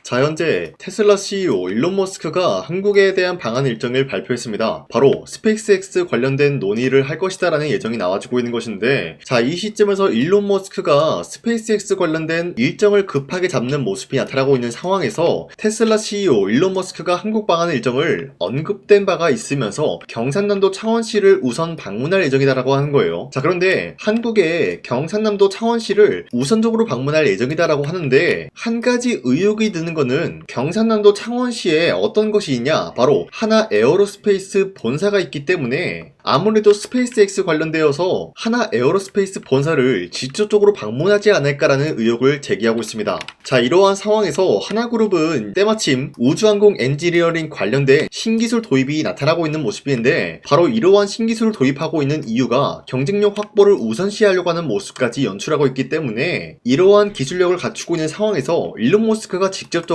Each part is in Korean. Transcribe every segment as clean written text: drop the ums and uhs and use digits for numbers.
자, 현재 테슬라 CEO 일론 머스크가 한국에 대한 방한 일정을 발표했습니다. 바로 스페이스X 관련된 논의를 할 것이다 라는 예정이 나와주고 있는 것인데, 자, 이 시점에서 일론 머스크가 스페이스X 관련된 일정을 급하게 잡는 모습이 나타나고 있는 상황에서 테슬라 CEO 일론 머스크가 한국 방한 일정을 언급된 바가 있으면서 경산남도 창원시를 우선 방문할 예정이다라고 하는 거예요. 자, 그런데 한국의 경산남도 창원시를 우선적으로 방문할 예정이다라고 하는데, 한 가지 의혹이 드는 거는 경산남도 창원시에 어떤 것이 있냐, 바로 하나 에어로스페이스 본사가 있기 때문에 아무래도 스페이스X 관련되어서 하나 에어로스페이스 본사를 직접적으로 방문하지 않을까라는 의혹을 제기하고 있습니다. 자, 이러한 상황에서 하나그룹은 때마침 우주항공 엔지니어링 관련된 신기술 도입이 나타나고 있는 모습인데, 바로 이러한 신기술을 도입하고 있는 이유가 경쟁력 확보를 우선시하려고 하는 모습까지 연출하고 있기 때문에, 이러한 기술력을 갖추고 있는 상황에서 일론 머스크가 직접적으로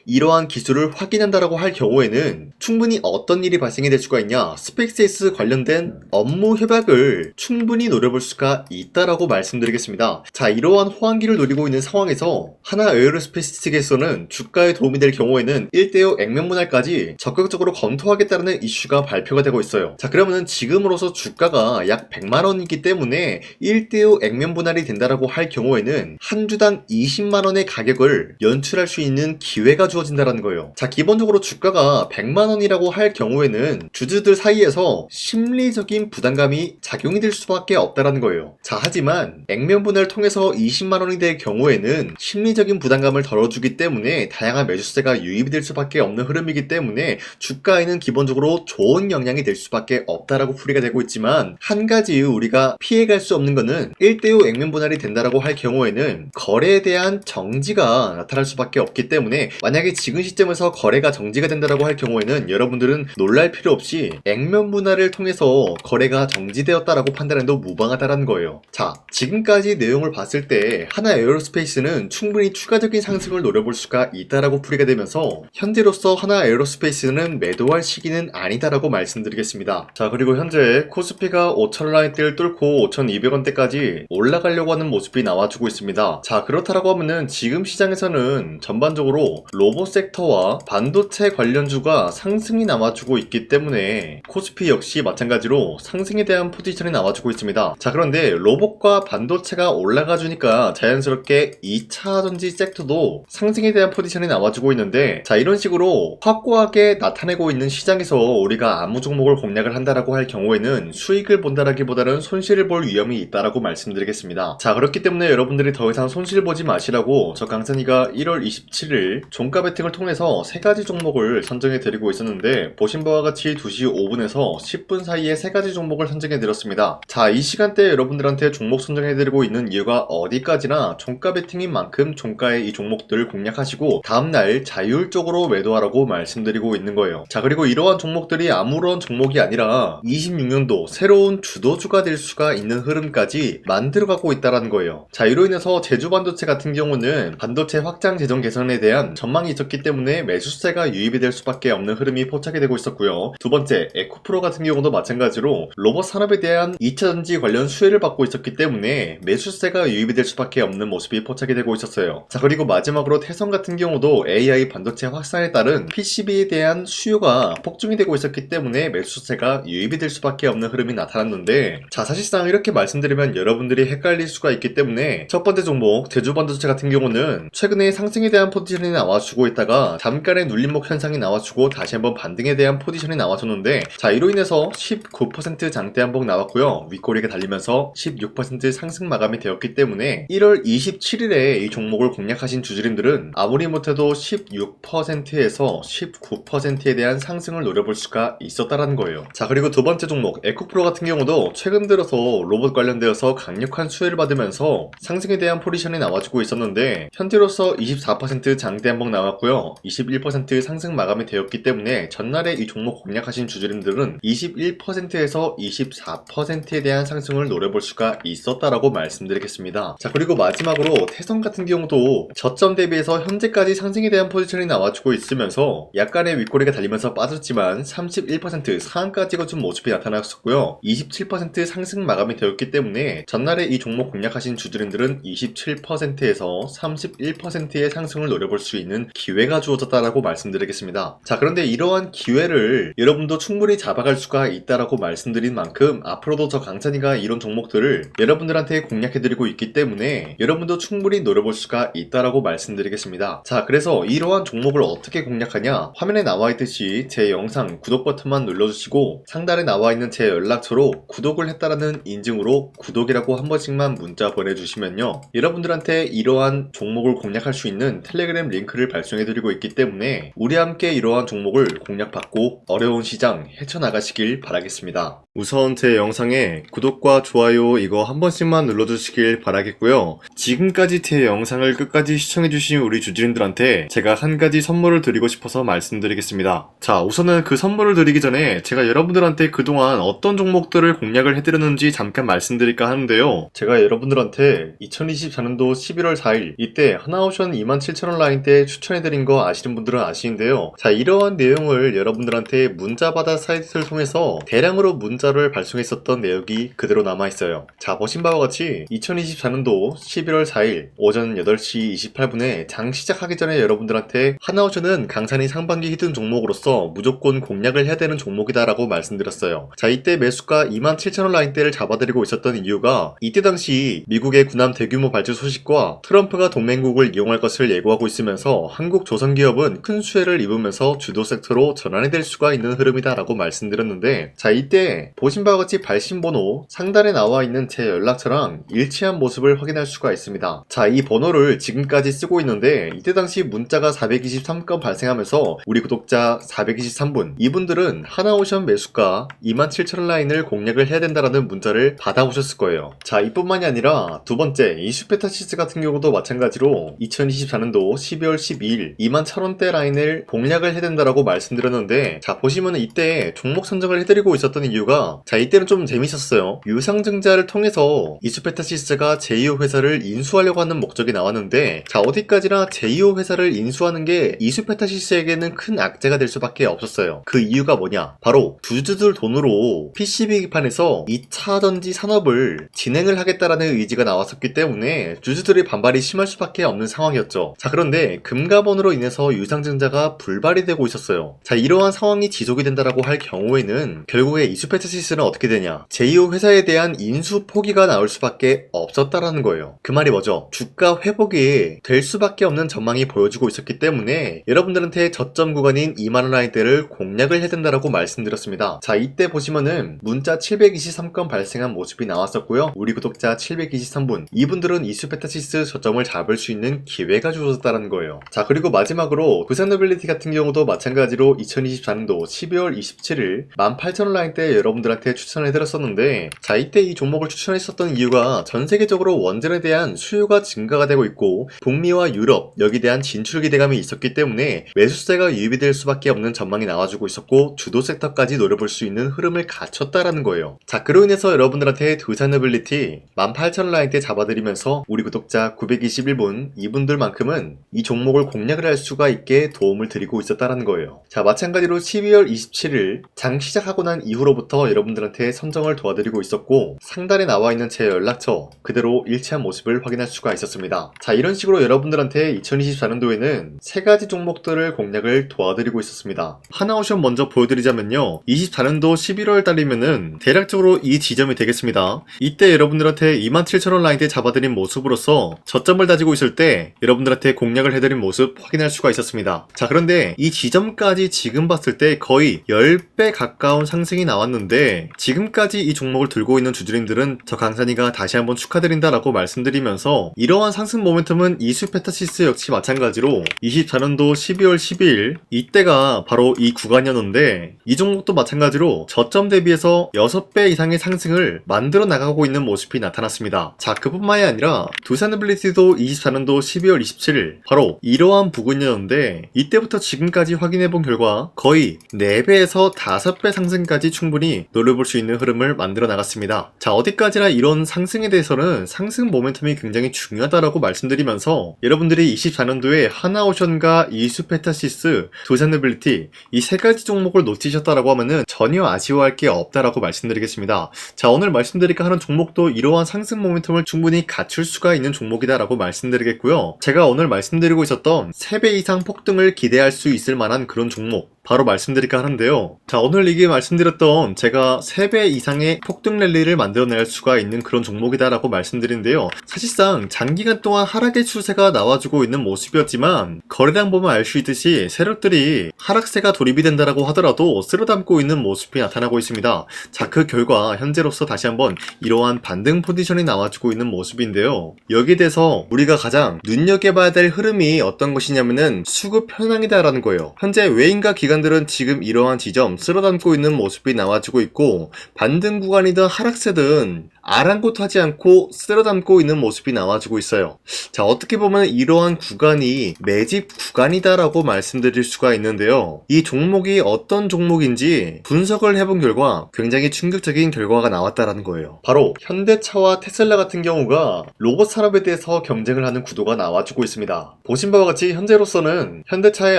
이러한 기술을 확인한다라고 할 경우에는 충분히 어떤 일이 발생이 될 수가 있냐, 스페이스X 관련된 업무 협약을 충분히 노려볼 수가 있다라고 말씀드리겠습니다. 자, 이러한 호황기를 노리고 있는 상황에서 하나 에어로스페이스 측에서는 주가에 도움이 될 경우에는 1대5 액면 분할까지 적극적으로 검토하겠다는 이슈가 발표가 되고 있어요. 자, 그러면은 지금으로서 주가가 약 100만원이기 때문에 1대5 액면 분할이 된다라고 할 경우에는 한 주당 20만원의 가격을 연출할 수 있는 기회가 주어진다라는 거예요. 자, 기본적으로 주가가 100만원이라고 할 경우에는 주주들 사이에서 심리적인 부담감이 작용이 될 수밖에 없다라는 거예요. 자, 하지만 액면 분할을 통해서 20만원이 될 경우에는 심리적인 부담감을 덜어주기 때문에 다양한 매수세가 유입이 될 수밖에 없는 흐름이기 때문에 주가에는 기본적으로 좋은 영향이 될 수밖에 없다라고 풀이가 되고 있지만, 한 가지 우리가 피해갈 수 없는 거는 1대5 액면 분할이 된다라고 할 경우에는 거래에 대한 정지가 나타날 수밖에 없기 때문에, 만약에 지금 시점에서 거래가 정지가 된다라고 할 경우에는 여러분들은 놀랄 필요 없이 액면 분할을 통해서 거래가 정지되었다라고 판단해도 무방하다라는 거예요. 자, 지금까지 내용을 봤을 때 하나 에어로스페이스는 충분히 추가적인 상승을 노려볼 수가 있다라고 풀이가 되면서, 현재로서 하나 에어로스페이스는 매도할 시기는 아니다라고 말씀드리겠습니다. 자, 그리고 현재 코스피가 5,000라인대를 뚫고 5,200원대까지 올라가려고 하는 모습이 나와주고 있습니다. 자, 그렇다라고 하면은 지금 시장에서는 전반적으로 로봇 섹터와 반도체 관련주가 상승이 나와주고 있기 때문에 코스피 역시 마찬가지로 상승에 대한 포지션이 나와주고 있습니다. 자, 그런데 로봇과 반도체가 올라가 주니까 자연스럽게 2차전지 섹터도 상승에 대한 포지션이 나와주고 있는데, 자, 이런 식으로 확고하게 나타내고 있는 시장에서 우리가 아무 종목을 공략을 한다라고 할 경우에는 수익을 본다라기보다는 손실을 볼 위험이 있다라고 말씀드리겠습니다. 자, 그렇기 때문에 여러분들이 더 이상 손실 보지 마시라고 저 강산이가 1월 27일 종가 베팅을 통해서 3가지 종목을 선정해 드리고 있었는데, 보신 바와 같이 2시 5분에서 10분 사이에 3가지 종목을 선정해 드렸습니다. 자, 이 시간대에 여러분들한테 종목 선정해 드리고 있는 이유가 어디까지나 종가 베팅인 만큼 종가의 이 종목들을 공략하시고 다음날 자율적으로 매도하라고 말씀드리고 있는 거예요. 자, 그리고 이러한 종목들이 아무런 종목이 아니라 26년도 새로운 주도주가 될 수가 있는 흐름까지 만들어가고 있다는 거예요. 자, 이로 인해서 제주반도체 같은 경우는 반도체 확장 재정 개선에 대한 전망이 있었기 때문에 매수세가 유입이 될 수밖에 없는 흐름이 포착이 되고 있었고요. 두 번째, 에코프로 같은 경우도 마찬가지로 로봇 산업에 대한 2차전지 관련 수혜를 받고 있었기 때문에 매수세가 유입이 될 수밖에 없는 모습이 포착이 되고 있었어요. 자, 그리고 마지막으로 태성 같은 경우도 AI 반도체 확산에 따른 PCB에 대한 수요가 폭증이 되고 있었기 때문에 매수세가 유입이 될 수밖에 없는 흐름이 나타났는데, 자, 사실상 이렇게 말씀드리면 여러분들이 헷갈릴 수가 있기 때문에 첫 번째 종목 제주반도체 같은 경우는 최근에 상승에 대한 포지션이 나와주고 있다가 잠깐의 눌림목 현상이 나와주고 다시 한번 반등에 대한 포지션이 나와줬는데, 자, 이로 인해서 19% 장대 한봉 나왔고요. 윗꼬리가 달리면서 16% 상승 마감이 되었기 때문에 1월 27일에 이 종목을 공략하신 주주님들은 아무리 못해도 16%에서 19%에 대한 상승을 노려볼 수가 있었다라는 거예요. 자, 그리고 두 번째 종목 에코프로 같은 경우도 최근 들어서 로봇 관련되어서 강력한 수혜를 받으면서 상승에 대한 포지션이 나와주고 있었는데, 현재로서 24% 장대 한봉 나왔고요. 21% 상승 마감이 되었기 때문에 전날에 이 종목 공략하신 주주님들은 21%에서 24%에 대한 상승을 노려볼 수가 있었다라고 말씀드리겠습니다. 자, 그리고 마지막으로 태성 같은 경우도 저점 대비해서 현재까지 상승에 대한 포지션이 나와주고 있으면서 약간의 윗꼬리가 달리면서 빠졌지만 31% 상한까지 거준 모습이 나타났었고요. 27% 상승 마감이 되었기 때문에 전날에 이 종목 공략하신 주주님들은 27%에서 31%의 상승을 노려볼 노려볼 수 있는 기회가 주어졌다라고 말씀드리겠습니다. 자, 그런데 이러한 기회를 여러분도 충분히 잡아갈 수가 있다라고 말씀드린 만큼 앞으로도 저 강찬이가 이런 종목들을 여러분들한테 공략해드리고 있기 때문에 여러분도 충분히 노려볼 수가 있다라고 말씀드리겠습니다. 자, 그래서 이러한 종목을 어떻게 공략하냐, 화면에 나와있듯이 제 영상 구독 버튼만 눌러주시고 상단에 나와있는 제 연락처로 구독을 했다라는 인증으로 구독이라고 한 번씩만 문자 보내주시면요, 여러분들한테 이러한 종목을 공략할 수 있는 텔레그램 링크를 발송해드리고 있기 때문에 우리 함께 이러한 종목을 공략받고 어려운 시장 헤쳐나가시길 바라겠습니다. 우선 제 영상에 구독과 좋아요 이거 한 번씩만 눌러주시길 바라겠고요. 지금까지 제 영상을 끝까지 시청해주신 우리 주주님들한테 제가 한 가지 선물을 드리고 싶어서 말씀드리겠습니다. 자, 우선은 그 선물을 드리기 전에 제가 여러분들한테 그동안 어떤 종목들을 공략을 해드렸는지 잠깐 말씀드릴까 하는데요. 제가 여러분들한테 2024년도 11월 4일 이때 하나오션 27,000원 라인대 추천해드린 거 아시는 분들은 아시는데요. 자, 이러한 내용을 여러분들한테 문자받아 사이트를 통해서 대량으로 문자를 발송했었던 내역이 그대로 남아있어요. 자, 보신 바와 같이 2024년도 11월 4일 오전 8시 28분에 장 시작하기 전에 여러분들한테 하나오션은 강산이 상반기 히든 종목으로서 무조건 공략을 해야 되는 종목이다 라고 말씀드렸어요. 자, 이때 매수가 27,000원 라인대를 잡아드리고 있었던 이유가 이때 당시 미국의 군함 대규모 발주 소식과 트럼프가 동맹국을 이용할 것을 예고하고 있으면서 한국 조선기업은 큰 수혜를 입으면서 주도 섹터로 전환이 될 수가 있는 흐름이다 라고 말씀드렸는데, 자, 이때 보신 바와 같이 발신번호 상단에 나와 있는 제 연락처랑 일치한 모습을 확인할 수가 있습니다. 자, 이 번호를 지금까지 쓰고 있는데 이때 당시 문자가 423건 발생하면서 우리 구독자 423분, 이분들은 하나오션 매수가 27,000원 라인을 공략을 해야 된다라는 문자를 받아오셨을 거예요. 자, 이뿐만이 아니라 두 번째 이슈페타시스 같은 경우도 마찬가지로 2024년도 12월 12일 21,000원대 라인을 공략을 해야 된다라고 말씀드렸는데, 자, 보시면 이때 종목 선정을 해드리고 있었던 이유가, 자, 이때는 좀 재밌었어요. 유상증자를 통해서 이슈페타시스가 제2호 회사를 인수하려고 하는 목적이 나왔는데, 자, 어디까지나 제2호 회사를 인수하는 게 이슈페타시스에게는 큰 악재가 될 수밖에 없었어요. 그 이유가 뭐냐, 바로 주주들 돈으로 PCB기판에서 2차전지 산업을 진행을 하겠다라는 의지가 나왔었기 때문에 주주들의 반발이 심할 수밖에 없는 상황이었죠. 자, 그런데 금가번으로 인해서 유상증자가 불발이 되고 있었어요. 자, 이러한 상황이 지속이 된다라고 할 경우에는 결국에 이슈페타시스는 어떻게 되냐, 제2호 회사에 대한 인수 포기가 나올 수밖에 없었다라는 거예요. 그 말이 뭐죠? 주가 회복이 될 수밖에 없는 전망이 보여지고 있었기 때문에 여러분들한테 저점 구간인 2만원 라인대를 공략을 해야 된다라고 말씀드렸습니다. 자, 이때 보시면은 문자 723건 발생한 모습이 나왔었고요. 우리 구독자 723분, 이분들은 이슈페타시스 저점을 잡을 수 있는 기회가 주어졌다는 거예요. 자, 그리고 마지막으로 부산노빌리티 같은 경우도 마찬가지로 2024년도 12월 27일 18,000원 라인대 여러분들한테 추천해드렸었는데, 자, 이때 이 종목을 추천했었던 이유가 전 세계적으로 원전에 대한 수요가 증가가 되고 있고 북미와 유럽 여기에 대한 진출 기대감이 있었기 때문에 매수세가 유입이 될 수밖에 없는 전망이 나와주고 있었고 주도 섹터까지 노려볼 수 있는 흐름을 갖췄다라는 거예요. 자, 그로 인해서 여러분들한테 두산노빌리티 18,000원 라인대 잡아드리면서 우리 구독자 921분, 이분들만큼은 이 종목을 공략을 할 수가 있게 도움을 드리고 있었다라는 거예요. 자, 마찬가지로 12월 27일 장 시작하고 난 이후로부터 여러분들한테 선정을 도와드리고 있었고 상단에 나와 있는 제 연락처 그대로 일치한 모습을 확인할 수가 있었습니다. 자, 이런 식으로 여러분들한테 2024년도에는 세 가지 종목들을 공략을 도와드리고 있었습니다. 하나오션 먼저 보여드리자면요, 24년도 11월 달이면은 대략적으로 이 지점이 되겠습니다. 이때 여러분들한테 27,000원 라인대 잡아드린 모습으로서 저점을 다지고 있을 때 여러분들한테 공략을 해드린 모습 확인할 수가 있었습니다. 자, 그런데 이 지점까지 지금 봤을 때 거의 10배 가까운 상승이 나왔는데, 지금까지 이 종목을 들고 있는 주주님들은 저 강산이가 다시 한번 축하드린다라고 말씀드리면서, 이러한 상승 모멘텀은 이슈페타시스 역시 마찬가지로 24년도 12월 12일 이때가 바로 이 구간이었는데, 이 종목도 마찬가지로 저점 대비해서 6배 이상의 상승을 만들어 나가고 있는 모습이 나타났습니다. 자, 그뿐만이 아니라 두산노빌리티도 24년도 12월 27일 바로 이러한 부근이었는데, 이때부터 지금까지 확인해본 결과 거의 4배에서 5배 상승까지 충분히 노려볼 수 있는 흐름을 만들어 나갔습니다. 자, 어디까지나 이런 상승에 대해서는 상승 모멘텀이 굉장히 중요하다라고 말씀드리면서, 여러분들이 24년도에 하나오션과 이슈페타시스, 두산노빌리티 이 세 가지 종목을 놓치셨다라고 하면은 전혀 아쉬워할 게 없다라고 말씀드리겠습니다. 자, 오늘 말씀드릴까 하는 종목도 이러한 상승 모멘텀을 충분히 갖출 수가 있는 종목이다라고 말씀드리겠고요. 제가 오늘 말씀드린 말씀드리고 있었던 3배 이상 폭등을 기대할 수 있을 만한 그런 종목 바로 말씀드릴까 하는데요. 자, 오늘 이게 말씀드렸던 제가 3배 이상의 폭등 랠리를 만들어낼 수가 있는 그런 종목이다라고 말씀드린데요. 사실상 장기간 동안 하락의 추세가 나와주고 있는 모습이었지만 거래량 보면 알 수 있듯이 세력들이 하락세가 돌입이 된다라고 하더라도 쓸어담고 있는 모습이 나타나고 있습니다. 자, 그 결과 현재로서 다시 한번 이러한 반등 포지션이 나와주고 있는 모습인데요. 여기에 대해서 우리가 가장 눈여겨봐야 될 흐름이 어떤 것이냐면은 수급 현황이다라는 거예요. 현재 외인과 기관들은 지금 이러한 지점 쓸어담고 있는 모습이 나와주고 있고, 반등 구간이든 하락세든 아랑곳하지 않고 쓸어담고 있는 모습이 나와주고 있어요. 자, 어떻게 보면 이러한 구간이 매집 구간이다라고 말씀드릴 수가 있는데요. 이 종목이 어떤 종목인지 분석을 해본 결과 굉장히 충격적인 결과가 나왔다라는 거예요. 바로 현대차와 테슬라 같은 경우가 로봇 산업에 대해서 경쟁을 하는 구도가 나와주고 있습니다. 보신 바와 같이 현재로서는 현대차의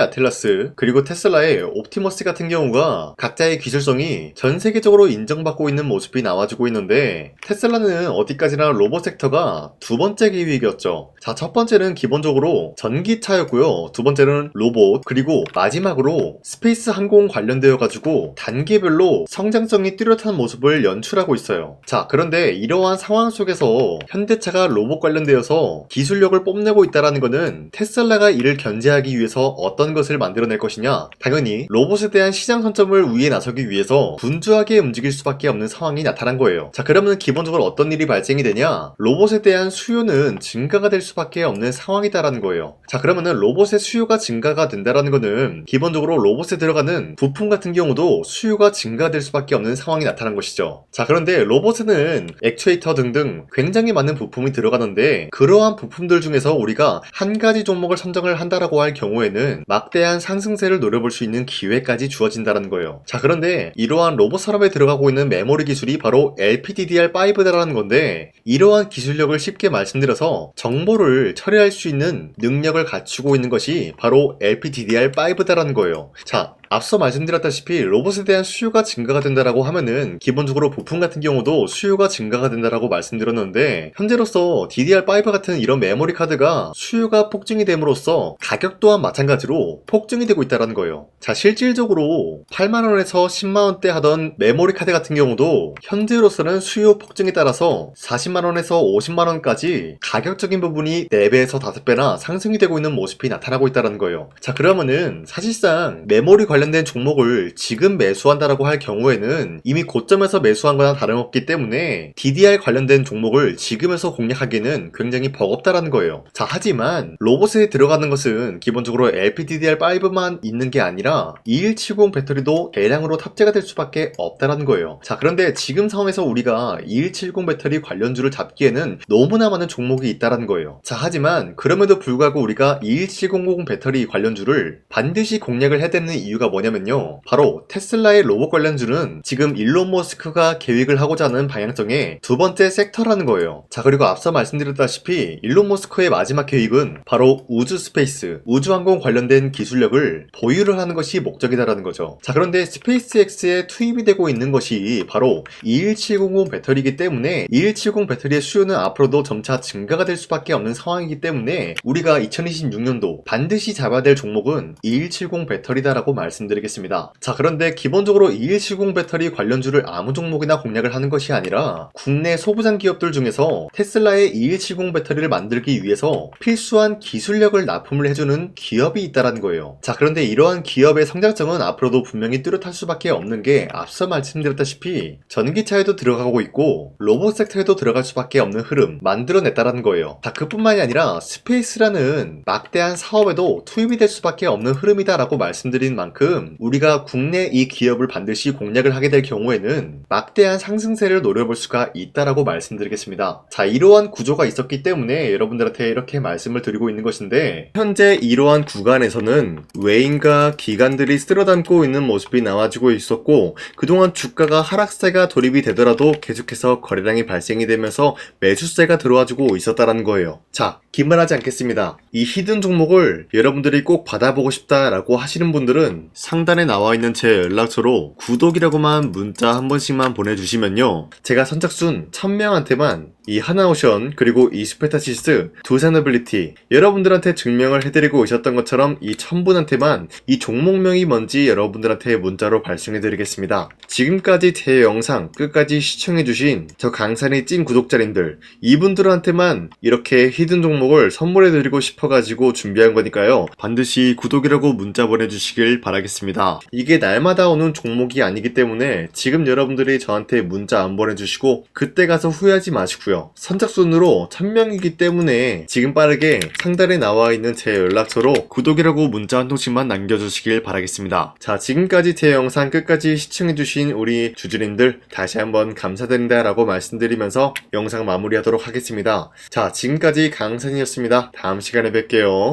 아틀라스 그리고 테슬라의 옵티머스 같은 경우가 각자의 기술성이 전 세계적으로 인정받고 있는 모습이 나와주고 있는데, 테슬라는 어디까지나 로봇 섹터가 두 번째 기획이었죠. 자, 첫 번째는 기본적으로 전기차였고요. 두 번째는 로봇, 그리고 마지막으로 스페이스 항공 관련되어 가지고 단계별로 성장성이 뚜렷한 모습을 연출하고 있어요. 자, 그런데 이러한 상황 속에서 현대차가 로봇 관련되어서 기술력을 뽐내고 있다는 것은 테슬라가 이를 견제하기 위해서 어떤 것을 만들어낼 것이냐, 당연히 로봇에 대한 시장 선점을 위해 나서기 위해서 분주하게 움직일 수밖에 없는 상황이 나타난 거예요. 자, 그러면 기본적으로 어떤 일이 발생이 되냐, 로봇에 대한 수요는 증가가 될 수밖에 없는 상황이다라는 거예요. 자, 그러면은 로봇의 수요가 증가가 된다라는 거는 기본적으로 로봇에 들어가는 부품 같은 경우도 수요가 증가될 수밖에 없는 상황이 나타난 것이죠. 자, 그런데 로봇에는 액추에이터 등등 굉장히 많은 부품이 들어가는데, 그러한 부품들 중에서 우리가 한 가지 종목을 선정을 한다라고 할 경우에는 막대한 상승세를 노려볼 수 있는 기회까지 주어진다는 거예요. 자, 그런데 이러한 로봇 산업에 들어가고 있는 메모리 기술이 바로 LPDDR5다라는 건데, 이러한 기술력을 쉽게 말씀드려서 정보를 처리할 수 있는 능력을 갖추고 있는 것이 바로 LPDDR5다라는 거예요. 자, 앞서 말씀드렸다시피 로봇에 대한 수요가 증가가 된다라고 하면은 기본적으로 부품 같은 경우도 수요가 증가가 된다라고 말씀드렸는데, 현재로서 DDR5 같은 이런 메모리 카드가 수요가 폭증이 됨으로써 가격 또한 마찬가지로 폭증이 되고 있다는 거예요. 자, 실질적으로 8만원에서 10만원대 하던 메모리 카드 같은 경우도 현재로서는 수요 폭증에 따라서 40만원에서 50만원까지 가격적인 부분이 4배에서 5배나 상승이 되고 있는 모습이 나타나고 있다는 거예요. 자, 그러면은 사실상 메모리 관련된 종목을 지금 매수한다라고 할 경우에는 이미 고점에서 매수한 거나 다름없기 때문에 DDR 관련된 종목을 지금에서 공략하기는 굉장히 버겁다라는 거예요. 자, 하지만 로봇에 들어가는 것은 기본적으로 LPDDR5만 있는 게 아니라 2170 배터리도 대량으로 탑재가 될 수밖에 없다라는 거예요. 자, 그런데 지금 상황에서 우리가 2170 배터리 관련주를 잡기에는 너무나 많은 종목이 있다라는 거예요. 자, 하지만 그럼에도 불구하고 우리가 21700 배터리 관련주를 반드시 공략을 해야 되는 이유가 뭐냐면요, 바로 테슬라의 로봇 관련주는 지금 일론 머스크가 계획을 하고자 하는 방향성의 두 번째 섹터라는 거예요. 자, 그리고 앞서 말씀드렸다시피 일론 머스크의 마지막 계획은 바로 우주 스페이스, 우주항공 관련된 기술력을 보유를 하는 것이 목적이다라는 거죠. 자, 그런데 스페이스X에 투입이 되고 있는 것이 바로 21700 배터리이기 때문에 21770 배터리의 수요는 앞으로도 점차 증가가 될 수밖에 없는 상황이기 때문에 우리가 2026년도 반드시 잡아야 될 종목은 2170 배터리다라고 말씀드리겠습니다. 자, 그런데 기본적으로 2170 배터리 관련주를 아무 종목이나 공략을 하는 것이 아니라 국내 소부장 기업들 중에서 테슬라의 2170 배터리를 만들기 위해서 필수한 기술력을 납품을 해주는 기업이 있다는 거예요. 자, 그런데 이러한 기업의 성장성은 앞으로도 분명히 뚜렷할 수밖에 없는 게 앞서 말씀드렸다시피 전기차에도 들어가고 있고 로봇 섹터에도 들어갈 수밖에 없는 흐름 만들어냈다는 거예요. 자, 그뿐만이 아니라 스페이스라는 막대한 사업에도 투입이 될 수밖에 없는 흐름이다라고 말씀드린 만큼 우리가 국내 이 기업을 반드시 공략을 하게 될 경우에는 막대한 상승세를 노려볼 수가 있다라고 말씀드리겠습니다. 자, 이러한 구조가 있었기 때문에 여러분들한테 이렇게 말씀을 드리고 있는 것인데, 현재 이러한 구간에서는 외인과 기관들이 쓸어담고 있는 모습이 나와주고 있었고, 그동안 주가가 하락세가 돌입이 되더라도 계속해서 거래량이 발생이 되면서 매수세가 들어와주고 있었다라는 거예요. 자, 기만하지 않겠습니다. 이 히든 종목을 여러분들이 꼭 받아보고 싶다라고 하시는 분들은 상단에 나와 있는 제 연락처로 구독이라고만 문자 한 번씩만 보내주시면요, 제가 선착순 1000명한테만 이 하나오션 그리고 이 스페타시스 두 산어빌리티 여러분들한테 증명을 해드리고 오셨던 것처럼 이 1000분한테만 이 종목명이 뭔지 여러분들한테 문자로 발송해드리겠습니다. 지금까지 제 영상 끝까지 시청해주신 저 강산이 찐 구독자님들 이분들한테만 이렇게 히든 종목을 선물해드리고 싶어가지고 준비한 거니까요. 반드시 구독이라고 문자 보내주시길 바라겠습니다. 이게 날마다 오는 종목이 아니기 때문에 지금 여러분들이 저한테 문자 안 보내주시고 그때 가서 후회하지 마시고요. 선착순으로 1000명이기 때문에 지금 빠르게 상단에 나와 있는 제 연락처로 구독이라고 문자 한 통씩만 남겨주시길 바라겠습니다. 자, 지금까지 제 영상 끝까지 시청해주신 우리 주주님들 다시 한번 감사드린다 라고 말씀드리면서 영상 마무리하도록 하겠습니다. 자, 지금까지 강산이었습니다. 다음 시간에 뵐게요.